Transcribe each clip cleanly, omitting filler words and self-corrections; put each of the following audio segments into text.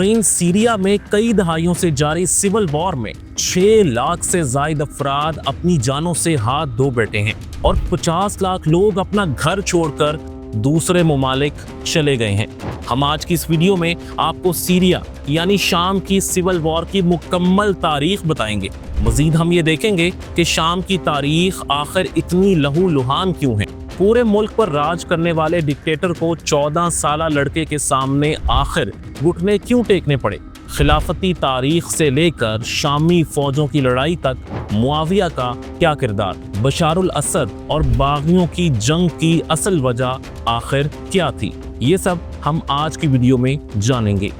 नाज़रीन, सीरिया में कई दहाइयों से जारी सिविल वॉर में 6 लाख से ज़ायद अफराद अपनी जानों से हाथ धो बैठे हैं और 50 लाख लोग अपना घर छोड़कर दूसरे ममालिक चले गए हैं। हम आज की इस वीडियो में आपको सीरिया यानी शाम की सिविल वॉर की मुकम्मल तारीख बताएंगे। मजीद हम ये देखेंगे कि शाम की तारीख आखिर इतनी लहूलुहान क्यों है। पूरे मुल्क पर राज करने वाले डिक्टेटर को 14 साला लड़के के सामने आखिर घुटने क्यों टेकने पड़े। खिलाफती तारीख से लेकर शामी फौजों की लड़ाई तक मुआविया का क्या किरदार, बशारुल असद और बागियों की जंग की असल वजह आखिर क्या थी, ये सब हम आज की वीडियो में जानेंगे।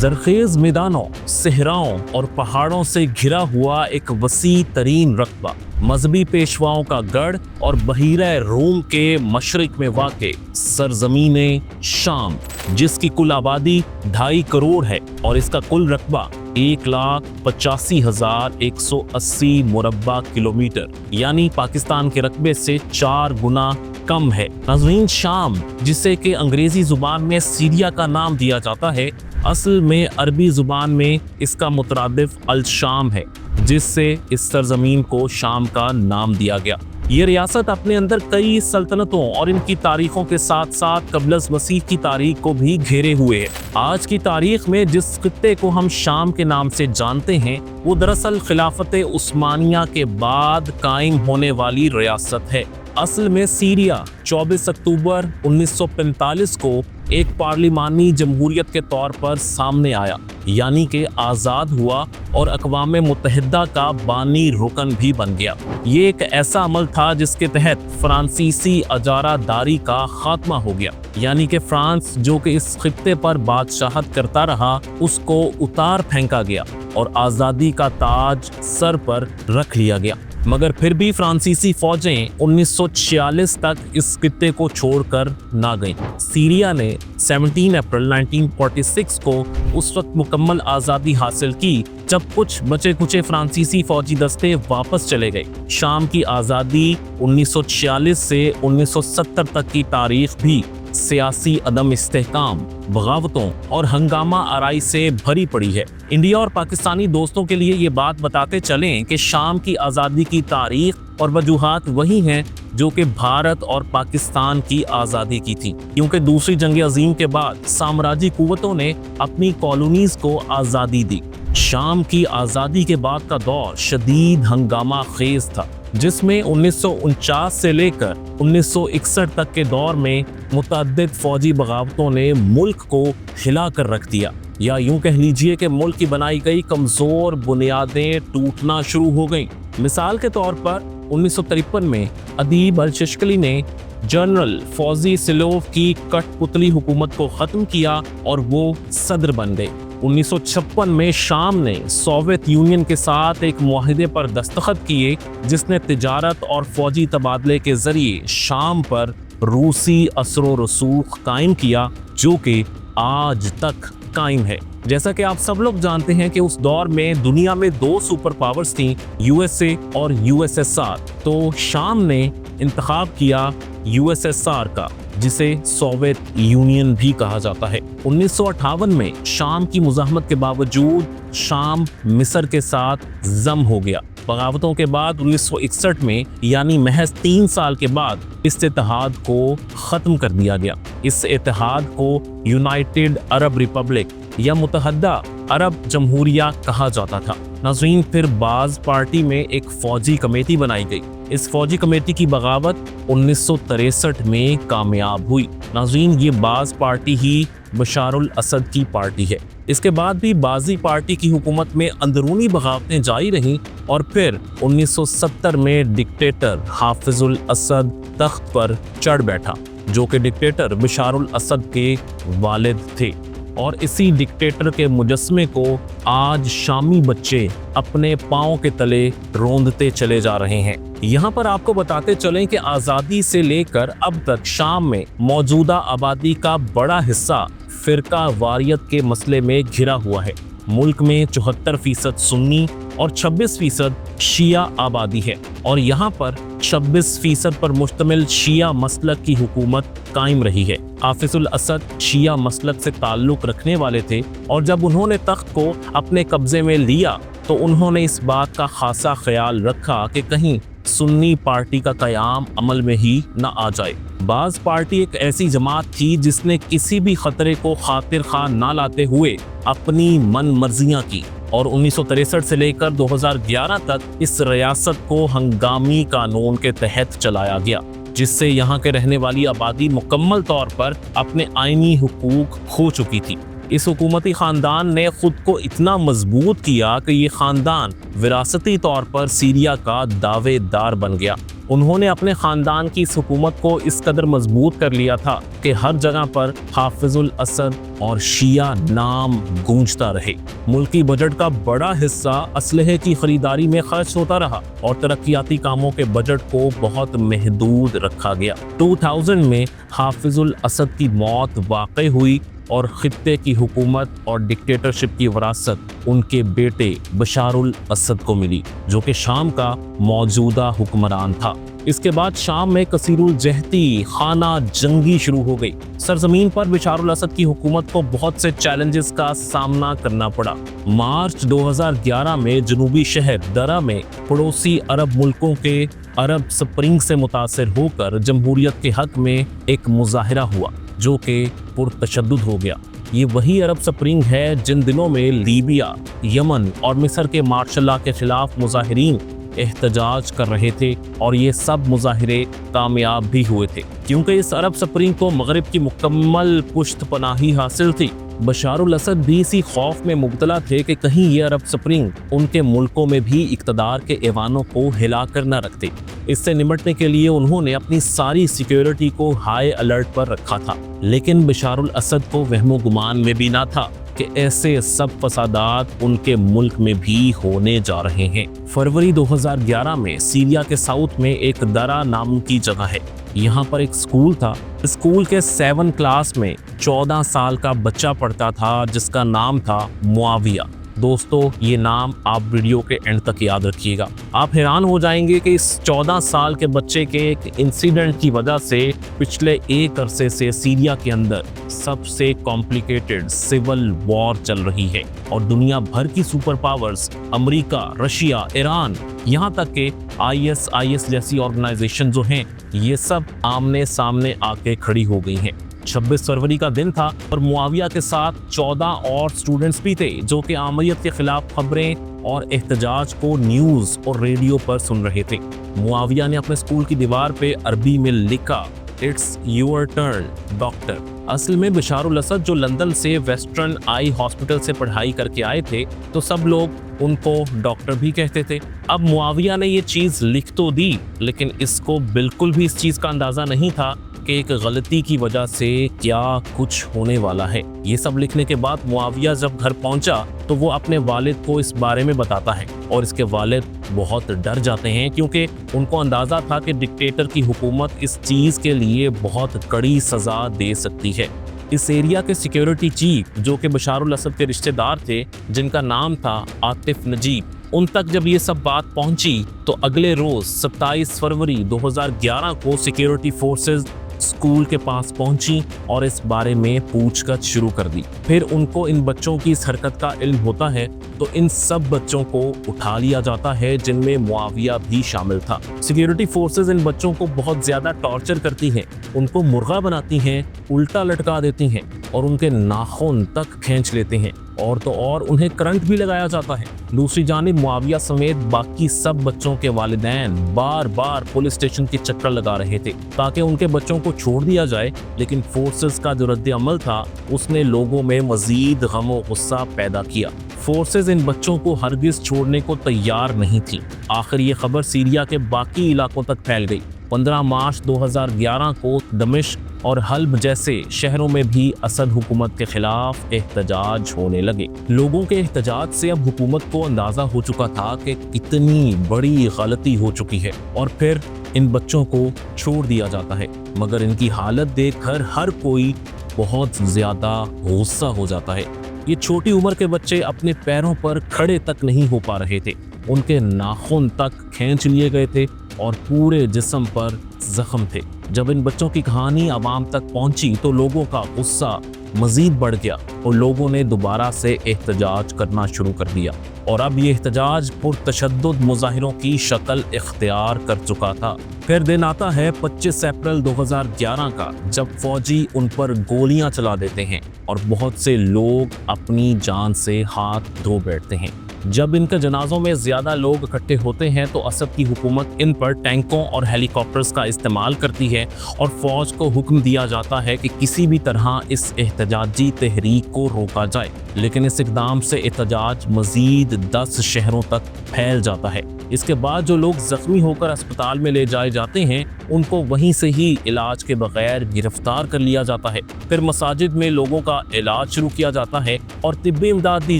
ज़रखेज़ मैदानों, सहराओं और पहाड़ों से घिरा हुआ एक वसी तरीन रकबा, मजहबी पेशवाओं का गढ़ और बहीरा रूम के मशरिक में वाक़े सरजमीने शाम, जिसकी कुल आबादी 2.5 करोड़ है और इसका कुल रकबा 1,85,180 मुरब्बा किलोमीटर यानी पाकिस्तान के रकबे से 4 गुना कम है। नाज़रीन, शाम जिसे कि अंग्रेजी जुबान में सीरिया का नाम दिया जाता है, असल में अरबी जुबान में इसका मुतरादिफ अल शाम है, जिससे इस सरजमीन को शाम का नाम दिया गया। ये रियासत अपने अंदर कई सल्तनतों और इनकी तारीखों के साथ साथ क़ब्ल मसीह की तारीख को भी घेरे हुए है। आज की तारीख में जिस खित्ते को हम शाम के नाम से जानते हैं, वो दरअसल खिलाफत उस्मानिया के बाद कायम होने वाली रियासत है। असल में सीरिया 24 अक्टूबर 1945 को एक पार्लिमानी जमहूरियत के तौर पर सामने आया, यानी कि आज़ाद हुआ और अक़वाम मुत्तहिदा का बानी रुकन भी बन गया। ये एक ऐसा अमल था जिसके तहत फ्रांसीसी अजारादारी का खात्मा हो गया, यानी कि फ्रांस जो कि इस खित्ते पर बादशाहत करता रहा, उसको उतार फेंका गया और आज़ादी का ताज सर पर रख लिया गया। मगर फिर भी फ्रांसीसी फौजें 1946 तक इस खित्ते को छोड़कर ना गईं। सीरिया ने 17 अप्रैल 1946 को उस वक्त मुकम्मल आज़ादी हासिल की जब कुछ बचे कुचे फ्रांसीसी फौजी दस्ते वापस चले गए। शाम की आज़ादी 1946 से 1970 तक की तारीख भी सियासी अदम इस्तेहकाम, बगावतों और हंगामा आराई से भरी पड़ी है। इंडिया और पाकिस्तानी दोस्तों के लिए ये बात बताते चलें कि शाम की आज़ादी की तारीख और वजूहात वही हैं जो कि भारत और पाकिस्तान की आज़ादी की थी, क्योंकि दूसरी जंग अजीम के बाद साम्राज्य कुव्वतों ने अपनी कॉलोनीज को आज़ादी दी। शाम की आज़ादी के बाद का दौर शदीद हंगामा खेज था, जिसमें 1949 से लेकर 1961 तक के दौर में मुतअद्दिद फौजी बगावतों ने मुल्क को हिला कर रख दिया, या यूं कह लीजिए कि मुल्क की बनाई गई कमज़ोर बुनियादें टूटना शुरू हो गईं। मिसाल के तौर पर 1953 में अदीब अल-शश्कली ने जनरल फौजी सिलोव की कठपुतली हुकूमत को ख़त्म किया और वो सदर बन गए। 1956 में शाम ने सोवियत यूनियन के साथ एक मुआहिदे पर दस्तखत किए, जिसने तिजारत और फौजी तबादले के जरिए शाम पर रूसी असरो रसूख कायम किया, जो कि आज तक कायम है। जैसा कि आप सब लोग जानते हैं कि उस दौर में दुनिया में 2 सुपर पावर्स थीं, यूएसए और यूएसएसआर। तो शाम ने इंतखाब किया यूएसएसआर का, जिसे सोवियत यूनियन भी कहा जाता है। 1958 में शाम की मुज़ाहमत के बावजूद शाम मिस्र के साथ जम हो गया। बगावतों के बाद 1961 में यानी महज 3 साल के बाद इस इत्तेहाद को ख़त्म कर दिया गया। इस इत्तेहाद को यूनाइटेड अरब रिपब्लिक या मुत्तहदा अरब जमहूरिया कहा जाता था। नाज़रीन, फिर बाज़ पार्टी में एक फ़ौजी कमेटी बनाई गई। इस फौजी कमेटी की बगावत 1963 में कामयाब हुई। नाज़रीन, ये बाज़ पार्टी ही बशारुल असद की पार्टी है। इसके बाद भी बाज़ी पार्टी की हुकूमत में अंदरूनी बगावतें जारी रहीं और फिर 1970 में डिक्टेटर हाफिजुल असद तख्त पर चढ़ बैठा, जो कि डिक्टेटर बशारुल असद के वालिद थे। और इसी डिक्टेटर के मुजस्मे को आज शामी बच्चे अपने पाँव के तले रोंदते चले जा रहे हैं। यहाँ पर आपको बताते चलें कि आज़ादी से लेकर अब तक शाम में मौजूदा आबादी का बड़ा हिस्सा फ़िरका वारियत के मसले में घिरा हुआ है। मुल्क में 74% सुन्नी और 26% शिया आबादी है और यहाँ पर 26% पर मुश्तमिल शिया मसलक की हुकूमत कायम रही है। हाफिज उल असद शिया मसलक से ताल्लुक रखने वाले थे और जब उन्होंने तख्त को अपने कब्जे में लिया तो उन्होंने इस बात का खासा ख्याल रखा कि कहीं सुन्नी पार्टी का क़याम अमल में ही न आ जाए। बाज़ पार्टी एक ऐसी जमात थी जिसने किसी भी खतरे को खातिर खा ना लाते हुए अपनी मन मर्जियाँ की और 1963 से लेकर 2011 तक इस रियासत को हंगामी कानून के तहत चलाया गया, जिससे यहाँ के रहने वाली आबादी मुकम्मल तौर पर अपने आईनी हुकूक खो चुकी थी। इस हुकूमती ख़ानदान ने खुद को इतना मजबूत किया कि ये ख़ानदान विरासती तौर पर सीरिया का दावेदार बन गया। उन्होंने अपने ख़ानदान की इस हुकूमत को इस कदर मजबूत कर लिया था कि हर जगह पर हाफिजुल असद और शिया नाम गूंजता रहे। मुल्की बजट का बड़ा हिस्सा असलहे की खरीदारी में खर्च होता रहा और तरक्याती कामों के बजट को बहुत महदूद रखा गया। 2000 में हाफिजुल असद की मौत वाक़ई हुई और खित्ते की हुकूमत और डिक्टेटरशिप की वरासत उनके बेटे बशारुल असद को मिली, जो कि शाम का मौजूदा हुक्मरान था। इसके बाद शाम में कसीरुल जहती खाना जंगी शुरू हो गई। सरजमीन पर बशारुल असद की हुकूमत को बहुत से चैलेंजेस का सामना करना पड़ा। मार्च 2011 में जनूबी शहर दरा में पड़ोसी अरब मुल्कों के अरब स्प्रिंग से मुतासिर होकर जमहूरियत के हक में एक मुजाहिरा हुआ जो कि पुरतशद्दुद हो गया। ये वही अरब स्प्रिंग है जिन दिनों में लीबिया, यमन और मिस्र के मार्शल लॉ के खिलाफ मुजाहिरीन एहतजाज कर रहे थे और ये सब मुजाहिरे कामयाब भी हुए थे, क्योंकि इस अरब स्प्रिंग को मगरिब की मुकम्मल पुश्त पनाही हासिल थी। बशारुल असद भी इसी खौफ में मुब्तला थे कि कहीं ये अरब स्प्रिंग उनके मुल्कों में भी इक़्तिदार के ऐवानों को हिला कर न रखते। इससे निपटने के लिए उन्होंने अपनी सारी सिक्योरिटी को हाई अलर्ट पर रखा था, लेकिन बशारुल असद को वहमो गुमान में भी ना था कि ऐसे सब फसादात उनके मुल्क में भी होने जा रहे हैं। फरवरी 2011 में सीरिया के साउथ में एक दरा नाम की जगह है, यहाँ पर एक स्कूल था। स्कूल के 7 क्लास में 14 साल का बच्चा पढ़ता था जिसका नाम था मुआविया। दोस्तों, ये नाम आप वीडियो के एंड तक याद रखिएगा। आप हैरान हो जाएंगे कि इस 14 साल के बच्चे के एक इंसिडेंट की वजह से पिछले एक अरसे से सीरिया के अंदर सबसे कॉम्प्लिकेटेड सिविल वॉर चल रही है और दुनिया भर की super powers America, Russia, Iran, यहाँ तक के ISIS जैसी ऑर्गेनाइजेशन जो हैं, ये सब आमने सामने आके खड़ी हो गई हैं। 26 फरवरी का दिन था और मुआविया के साथ 14 और स्टूडेंट्स भी थे जो कि आमरीत के खिलाफ खबरें और एहतजाज को न्यूज़ और रेडियो पर सुन रहे थे। मुआविया ने अपने स्कूल की दीवार पे अरबी में लिखा, इट्स योर टर्न डॉक्टर। असल में बशारुल असद जो लंदन से वेस्टर्न आई हॉस्पिटल से पढ़ाई करके आए थे, तो सब लोग उनको डॉक्टर भी कहते थे। अब मुआविया ने ये चीज़ लिख तो दी, लेकिन इसको बिल्कुल भी इस चीज़ का अंदाज़ा नहीं था कि एक गलती की वजह से क्या कुछ होने वाला है। ये सब लिखने के बाद मुआविया जब घर पहुंचा तो वो अपने वालिद को इस बारे में बताता है और इसके वालिद बहुत डर जाते हैं, क्योंकि उनको अंदाज़ा था कि डिक्टेटर की हुकूमत इस चीज़ के लिए बहुत कड़ी सज़ा दे सकती है। इस एरिया के सिक्योरिटी चीफ जो कि बशारुल असद के रिश्तेदार थे, जिनका नाम था आतिफ नजीब, उन तक जब ये सब बात पहुंची तो अगले रोज़ 27 फरवरी 2011 को सिक्योरिटी फोर्सेस स्कूल के पास पहुंची और इस बारे में पूछताछ शुरू कर दी। फिर उनको इन बच्चों की इस हरकत का इल्म होता है तो इन सब बच्चों को उठा लिया जाता है, जिनमें मुआविया भी शामिल था। सिक्योरिटी फोर्सेस इन बच्चों को बहुत ज़्यादा टॉर्चर करती हैं, उनको मुर्गा बनाती हैं, उल्टा लटका देती हैं और उनके नाखून तक खींच लेते हैं और तो और उन्हें करंट भी लगाया जाता है। दूसरी जानिब मुआविया समेत बाकी सब बच्चों के वालिदैन बार बार पुलिस स्टेशन के चक्कर लगा रहे थे ताकि उनके बच्चों को छोड़ दिया जाए, लेकिन फोर्सेस का जो रद्द अमल था उसने लोगों में मजीद गम और गुस्सा पैदा किया। फोर्सेस इन बच्चों को हरगिज छोड़ने को तैयार नहीं थी। आखिर ये खबर सीरिया के बाकी इलाकों तक फैल गई। 15 मार्च 2011 को दमिश्क और हल्ब जैसे शहरों में भी असद हुकूमत के खिलाफ एहतजाज होने लगे। लोगों के एहतजाज से अब हुकूमत को अंदाज़ा हो चुका था कि कितनी बड़ी गलती हो चुकी है और फिर इन बच्चों को छोड़ दिया जाता है, मगर इनकी हालत देखकर हर कोई बहुत ज़्यादा गुस्सा हो जाता है। ये छोटी उम्र के बच्चे अपने पैरों पर खड़े तक नहीं हो पा रहे थे, उनके नाखून तक खींच लिए गए थे और पूरे जिस्म पर जख्म थे। जब इन बच्चों की कहानी आवाम तक पहुंची तो लोगों का गुस्सा मजीद बढ़ गया और लोगों ने दोबारा से एहतजाज करना शुरू कर दिया और अब ये एहतजाज पुरतशद्दुद मुजाहिरों की शक्ल इख्तियार कर चुका था। फिर दिन आता है 25 अप्रैल 2011 का, जब फौजी उन पर गोलियां चला देते हैं और बहुत से लोग अपनी जान से हाथ धो बैठते हैं। जब इनके जनाजों में ज्यादा लोग इकट्ठे होते हैं तो असद की हुकूमत इन पर टैंकों और हेलीकॉप्टर्स का इस्तेमाल करती है और फौज को हुक्म दिया जाता है कि किसी भी तरह इस एहतजाजी तहरीक को रोका जाए। लेकिन इस इकदाम से एहतजाज मजीद 10 शहरों तक फैल जाता है। इसके बाद जो लोग जख्मी होकर अस्पताल में ले जाए जाते हैं उनको वहीं से ही इलाज के बगैर गिरफ्तार कर लिया जाता है। फिर मसाजिद में लोगों का इलाज शुरू किया जाता है और तिब्बी इमदाद दी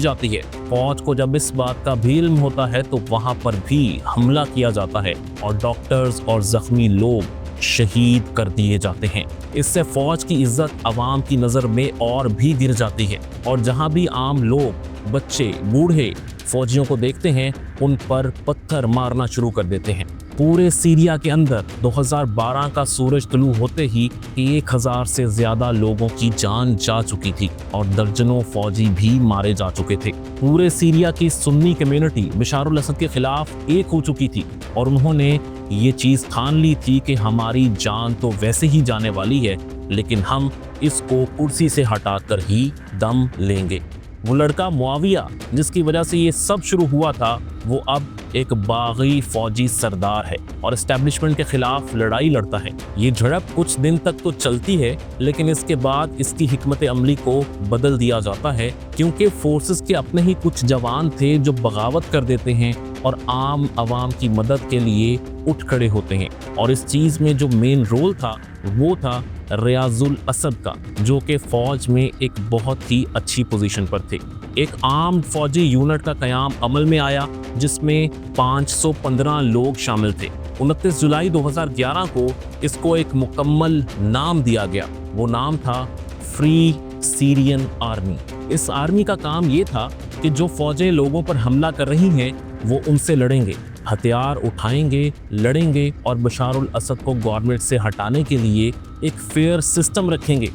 जाती है। फौज को जब इस बात का भी इल्म होता है तो वहां पर भी हमला किया जाता है और डॉक्टर्स और जख्मी लोग शहीद कर दिए जाते हैं। इससे फौज की इज्जत अवाम की नज़र में और भी गिर जाती है और जहां भी आम लोग, बच्चे, बूढ़े फौजियों को देखते हैं उन पर पत्थर मारना शुरू कर देते हैं। पूरे सीरिया के अंदर 2012 का सूरज तुलू होते ही 1000 से ज्यादा लोगों की जान जा चुकी थी और दर्जनों फौजी भी मारे जा चुके थे। पूरे सीरिया की सुन्नी कम्युनिटी बशारुल असद के खिलाफ एक हो चुकी थी और उन्होंने ये चीज ठान ली थी कि हमारी जान तो वैसे ही जाने वाली है, लेकिन हम इसको कुर्सी से हटाकर ही दम लेंगे। वो लड़का मुआविया जिसकी वजह से ये सब शुरू हुआ था, वो अब एक बागी फौजी सरदार है और एस्टेब्लिशमेंट के खिलाफ लड़ाई लड़ता है। ये झड़प कुछ दिन तक तो चलती है, लेकिन इसके बाद इसकी हिकमत अमली को बदल दिया जाता है, क्योंकि फोर्सेस के अपने ही कुछ जवान थे जो बगावत कर देते हैं और आम आवाम की मदद के लिए उठ खड़े होते हैं। और इस चीज़ में जो मेन रोल था वो था रियाजुल असद का, जो कि फौज में एक बहुत ही अच्छी पोजीशन पर थे। एक आम फौजी यूनिट का क़याम अमल में आया जिसमें 515 लोग शामिल थे। 29 जुलाई 2011 को इसको एक मुकम्मल नाम दिया गया। वो नाम था फ्री सीरियन आर्मी। इस आर्मी का काम ये था कि जो फौजें लोगों पर हमला कर रही हैं वो उनसे लड़ेंगे, हथियार उठाएंगे, लड़ेंगे और बशारुल असद को गवर्नमेंट से हटाने के लिए एक फेयर सिस्टम रखेंगे।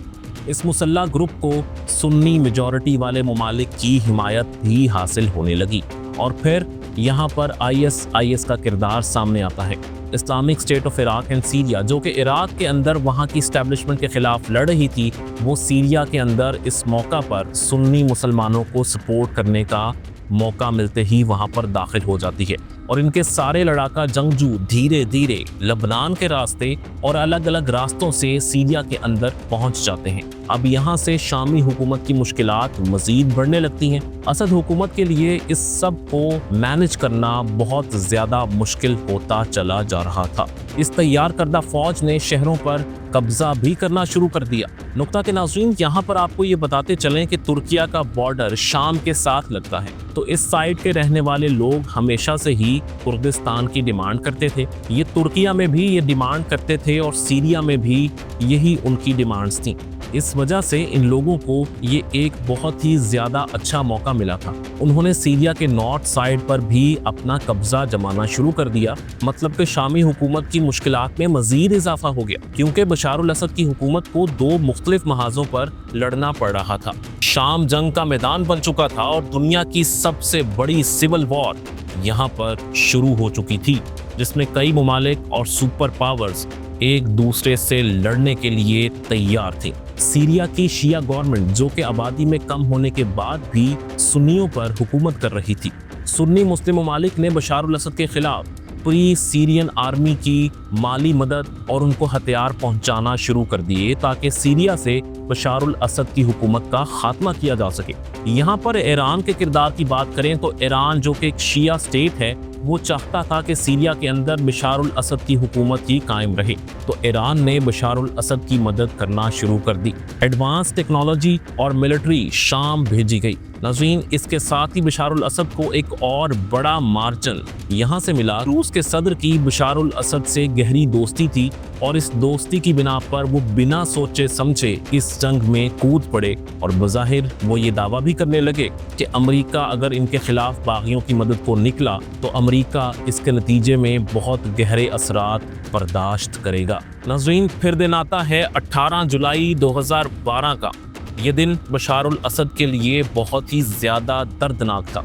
इस मुसल्ला ग्रुप को सुन्नी मेजॉरिटी वाले ममालिक की हिमायत भी हासिल होने लगी और फिर यहाँ पर ISIS का किरदार सामने आता है। Islamic state of Iraq and Syria, जो कि इराक के अंदर वहाँ की इस्टेब्लिशमेंट के खिलाफ लड़ रही थी, वो सीरिया के अंदर इस मौका पर सुन्नी मुसलमानों को सपोर्ट करने का मौका मिलते ही वहां पर दाखिल हो जाती है और इनके सारे लड़ाका जंगजू धीरे धीरे लबनान के रास्ते और अलग अलग रास्तों से सीरिया के अंदर पहुंच जाते हैं। अब यहां से शामी हुकूमत की मुश्किलात मजीद बढ़ने लगती हैं। असद हुकूमत के लिए इस सब को मैनेज करना बहुत ज्यादा मुश्किल होता चला जा रहा था। इस तैयार करदा फौज ने शहरों पर कब्जा भी करना शुरू कर दिया। नुक्ता के नाज़रीन, यहाँ पर आपको ये बताते चलें कि तुर्किया का बॉर्डर शाम के साथ लगता है, तो इस साइड के रहने वाले लोग हमेशा से ही कुर्दिस्तान की डिमांड करते थे। ये तुर्किया में भी ये डिमांड करते थे और सीरिया में भी यही उनकी डिमांड्स थी। इस वजह से इन लोगों को ये एक बहुत ही ज्यादा अच्छा मौका मिला था। उन्होंने सीरिया के नॉर्थ साइड पर भी अपना कब्जा जमाना शुरू कर दिया। मतलब कि शामी हुकूमत की मुश्किलात में मजीद इजाफा हो गया, क्योंकि बशारुल असद की हुकूमत को 2 मुख्तलिफ महाजों पर लड़ना पड़ रहा था। शाम जंग का मैदान बन चुका था और दुनिया की सबसे बड़ी सिविल वॉर यहाँ पर शुरू हो चुकी थी, जिसमें कई ममालिक और सुपर पावर्स एक दूसरे से लड़ने के लिए तैयार थे। सीरिया की शिया गवर्नमेंट, जो कि आबादी में कम होने के बाद भी सुन्नियों पर हुकूमत कर रही थी। सुन्नी मुस्लिम ममालिक ने बशारुल असद के खिलाफ प्री सीरियन आर्मी की माली मदद और उनको हथियार पहुंचाना शुरू कर दिए ताकि सीरिया से बशारुल असद की हुकूमत का खात्मा किया जा सके। यहाँ पर ईरान के किरदार की बात करें तो ईरान, जो कि एक शिया स्टेट है, वो चाहता था कि सीरिया के अंदर बशारुल असद की हुकूमत ही कायम रहे, तो ईरान ने बशारुल असद की मदद करना शुरू कर दी। एडवांस टेक्नोलॉजी और मिलिट्री शाम भेजी गई नाज़रीन, इसके साथ ही बशार अल असद को एक और बड़ा मार्जिन यहाँ से मिला। रूस के सदर की बशार अल असद से गहरी दोस्ती थी और इस दोस्ती की बिना पर वो बिना सोचे समझे इस जंग में कूद पड़े और बज़ाहिर वो ये दावा भी करने लगे कि अमेरिका अगर इनके खिलाफ बागियों की मदद को निकला तो अमेरिका इसके नतीजे में बहुत गहरे असरात बर्दाश्त करेगा। नाज़रीन, फिर दिन आता है 18 जुलाई 2012 का। ये दिन बशार अल असद के लिए बहुत ही ज़्यादा दर्दनाक था।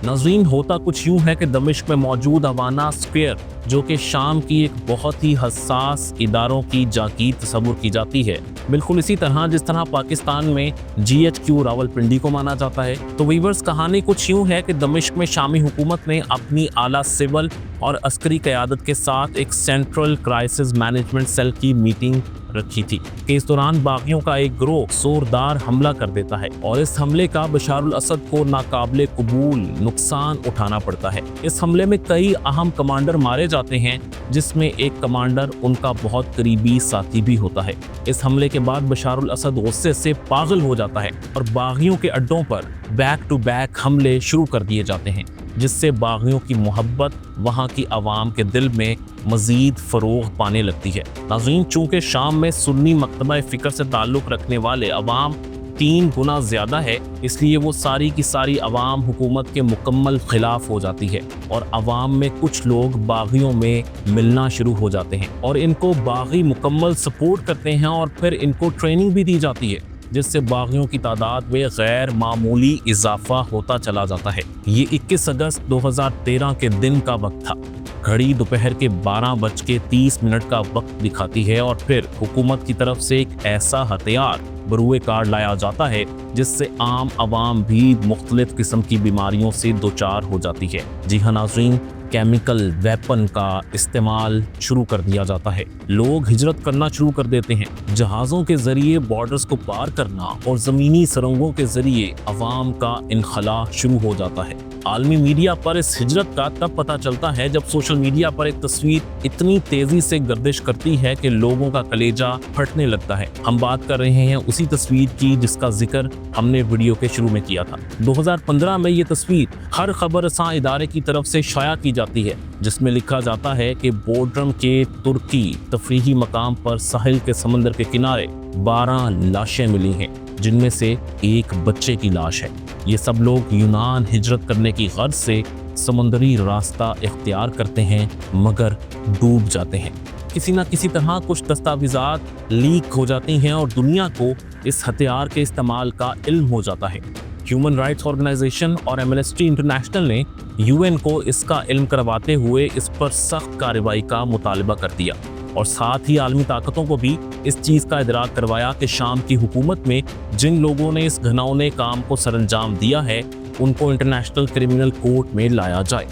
नाज़रीन, होता कुछ यूँ है कि दमिश्क में मौजूद हवाना स्क्वायर, जो कि शाम की एक बहुत ही हसास इदारों की जाकीर तस्वुर की जाती है, बिल्कुल इसी तरह जिस तरह पाकिस्तान में GHQ रावलपिंडी को माना जाता है। तो वीवर्स, कहानी कुछ यूँ है कि दमिश्क में शामी हुकूमत ने अपनी आला सिविल और अस्करी क़यादत के साथ एक सेंट्रल क्राइसिस मैनेजमेंट सेल की मीटिंग रखी थी कि इस दौरान बागियों का एक गिरोह जोरदार हमला कर देता है और इस हमले का बशार अल असद को नाकाबिले कबूल नुकसान उठाना पड़ता है। इस हमले में कई अहम कमांडर मारे जाते हैं, जिसमें एक कमांडर उनका बहुत करीबी साथी भी होता है। इस हमले के बाद बशार अल असद गुस्से से पागल हो जाता है और बागियों के अड्डों पर बैक टू बैक हमले शुरू कर दिए जाते हैं, जिससे बागियों की मोहब्बत वहाँ की आवाम के दिल में मजीद फरोग पाने लगती है। नाज़रीन, चूँकि शाम में सुन्नी मकतबा फ़िक्र से ताल्लुक़ रखने वाले अवाम 3 गुना ज़्यादा है, इसलिए वो सारी की सारी अवाम हुकूमत के मुकम्मल खिलाफ हो जाती है और अवाम में कुछ लोग बागियों में मिलना शुरू हो जाते हैं और इनको बागी मुकम्मल सपोर्ट करते हैं और फिर इनको ट्रेनिंग भी दी जाती है, जिससे बागियों की तादाद में गैर मामूली इजाफा होता चला जाता है। ये 21 अगस्त 2013 के दिन का वक्त था। घड़ी दोपहर के 12:30 का वक्त दिखाती है और फिर हुकूमत की तरफ से एक ऐसा हथियार बरूए कार लाया जाता है जिससे आम आवाम भी मुख्तलिफ किस्म की बीमारियों से दोचार हो जाती है। जी हाँ नाज़रीन, केमिकल वेपन का इस्तेमाल शुरू कर दिया जाता है। लोग हिजरत करना शुरू कर देते हैं। जहाज़ों के ज़रिए बॉर्डर्स को पार करना और ज़मीनी सुरंगों के ज़रिए अवाम का इनखला शुरू हो जाता है। आलमी मीडिया पर इस हिजरत का तब पता चलता है जब सोशल मीडिया पर एक तस्वीर इतनी तेज़ी से गर्दिश करती है कि लोगों का कलेजा फटने लगता है। हम बात कर रहे हैं उसी तस्वीर की जिसका जिक्र हमने वीडियो के शुरू में किया था। 2015 में ये तस्वीर हर खबरसां इदारे की तरफ से शाया की जाती है, जिसमें लिखा जाता है कि बोर्डरम के तुर्की तफरीही मकाम पर साहिल के समंदर के किनारे 12 लाशें मिली हैं, जिनमें से एक बच्चे की लाश है। ये सब लोग यूनान हिजरत करने की गर्ज से समुद्री रास्ता इख्तियार करते हैं मगर डूब जाते हैं। किसी न किसी तरह कुछ दस्तावेज़ात लीक हो जाती हैं और दुनिया को इस हथियार के इस्तेमाल का इल्म हो जाता है। ह्यूमन राइट्स ऑर्गेनाइजेशन और एमनेस्टी इंटरनेशनल ने UN को इसका इल्म करवाते हुए इस पर सख्त कार्रवाई का मुतालबा कर दिया और साथ ही आलमी ताकतों को भी इस चीज़ का इदराक करवाया कि शाम की हुकूमत में जिन लोगों ने इस घिनौने काम को सरअंजाम दिया है उनको इंटरनेशनल क्रिमिनल कोर्ट में लाया जाए।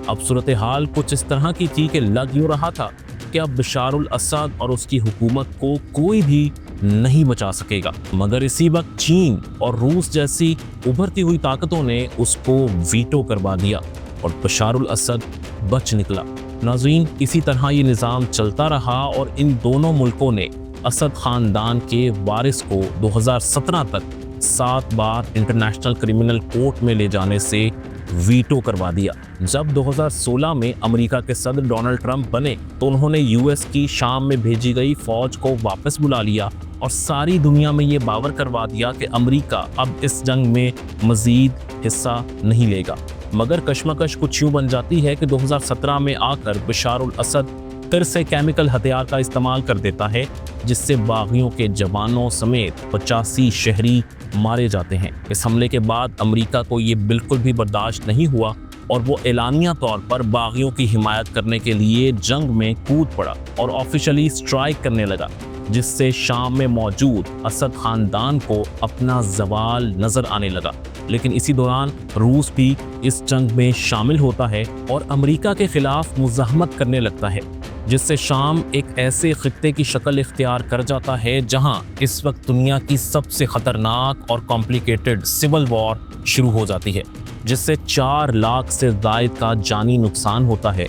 अब सूरत हाल कुछ इस तरह की थी कि लग यूँ रहा था कि अब बशार अल असद और उसकी हुकूमत को कोई भी नहीं बचा सकेगा, मगर इसी वक्त चीन और रूस जैसी उभरती हुई ताकतों ने उसको वीटो करवा दिया और बशार अल असद बच निकला। नाज़रीन, इसी तरह ये निज़ाम चलता रहा और इन दोनों मुल्कों ने असद ख़ानदान के वारिस को 2017 तक 7 बार इंटरनेशनल क्रिमिनल कोर्ट में ले जाने से वीटो करवा दिया। जब 2016 में अमेरिका के सदर डोनाल्ड ट्रंप बने तो उन्होंने US की शाम में भेजी गई फौज को वापस बुला लिया और सारी दुनिया में ये बावर करवा दिया कि अमेरिका अब इस जंग में मज़ीद हिस्सा नहीं लेगा। मगर कशमकश कुछ यूँ बन जाती है कि 2017 में आकर बशार अल असद फिर से केमिकल हथियार का इस्तेमाल कर देता है, जिससे बागियों के जवानों समेत 85 शहरी मारे जाते हैं। इस हमले के बाद अमेरिका को ये बिल्कुल भी बर्दाश्त नहीं हुआ और वो एलानिया तौर पर बागियों की हिमायत करने के लिए जंग में कूद पड़ा और ऑफिशियली स्ट्राइक करने लगा, जिससे शाम में मौजूद असद ख़ानदान को अपना ज़वाल नज़र आने लगा। लेकिन इसी दौरान रूस भी इस जंग में शामिल होता है और अमेरिका के खिलाफ मुज़ाहमत करने लगता है, जिससे शाम एक ऐसे खित्ते की शक्ल इख्तियार कर जाता है जहां इस वक्त दुनिया की सबसे ख़तरनाक और कॉम्प्लिकेटेड सिविल वॉर शुरू हो जाती है, जिससे 4 लाख से ज़ायद का जानी नुकसान होता है।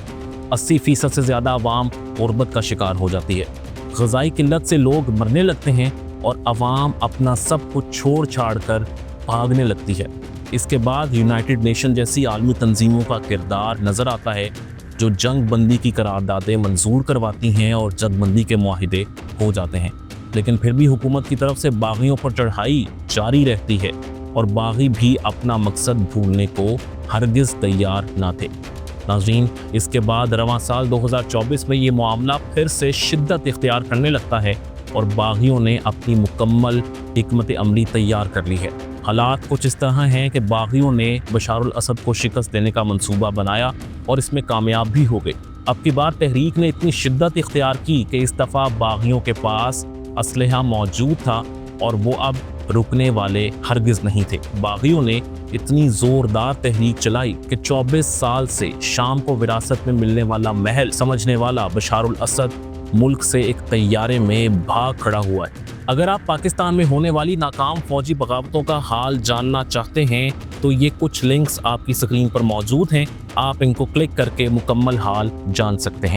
80% से ज़्यादा आवाम गुर्बत का शिकार हो जाती है। ग़िज़ाई किल्लत से लोग मरने लगते हैं और आवाम अपना सब कुछ छोड़ छाड़ कर भागने लगती है। اس کے بعد یونائٹڈ نیشن جیسی عالمی تنظیموں کا کردار نظر آتا ہے جو جنگ بندی کی قراردادیں منظور کرواتی ہیں اور جنگ بندی کے معاہدے ہو جاتے ہیں، لیکن پھر بھی حکومت کی طرف سے باغیوں پر چڑھائی جاری رہتی ہے اور باغی بھی اپنا مقصد بھولنے کو ہرگز تیار نہ تھے۔ ناظرین، اس کے بعد رواں سال 2024 میں یہ معاملہ پھر سے شدت اختیار کرنے لگتا ہے اور باغیوں نے اپنی مکمل حکمت عملی تیار کر لی ہے۔ حالات کچھ اس طرح ہیں کہ باغیوں نے بشار الاسد کو شکست دینے کا منصوبہ بنایا اور اس میں کامیاب بھی ہو گئے۔ اب کی بار تحریک نے اتنی شدت اختیار کی کہ اس دفعہ باغیوں کے پاس اسلحہ موجود تھا اور وہ اب رکنے والے ہرگز نہیں تھے۔ باغیوں نے اتنی زوردار تحریک چلائی کہ 24 سال سے شام کو وراثت میں ملنے والا محل سمجھنے والا بشار الاسد ملک سے ایک طیارے میں بھاگ کھڑا ہوا ہے۔ اگر آپ پاکستان میں ہونے والی ناکام فوجی بغاوتوں کا حال جاننا چاہتے ہیں تو یہ کچھ لنکس آپ کی سکرین پر موجود ہیں، آپ ان کو کلک کر کے مکمل حال جان سکتے ہیں۔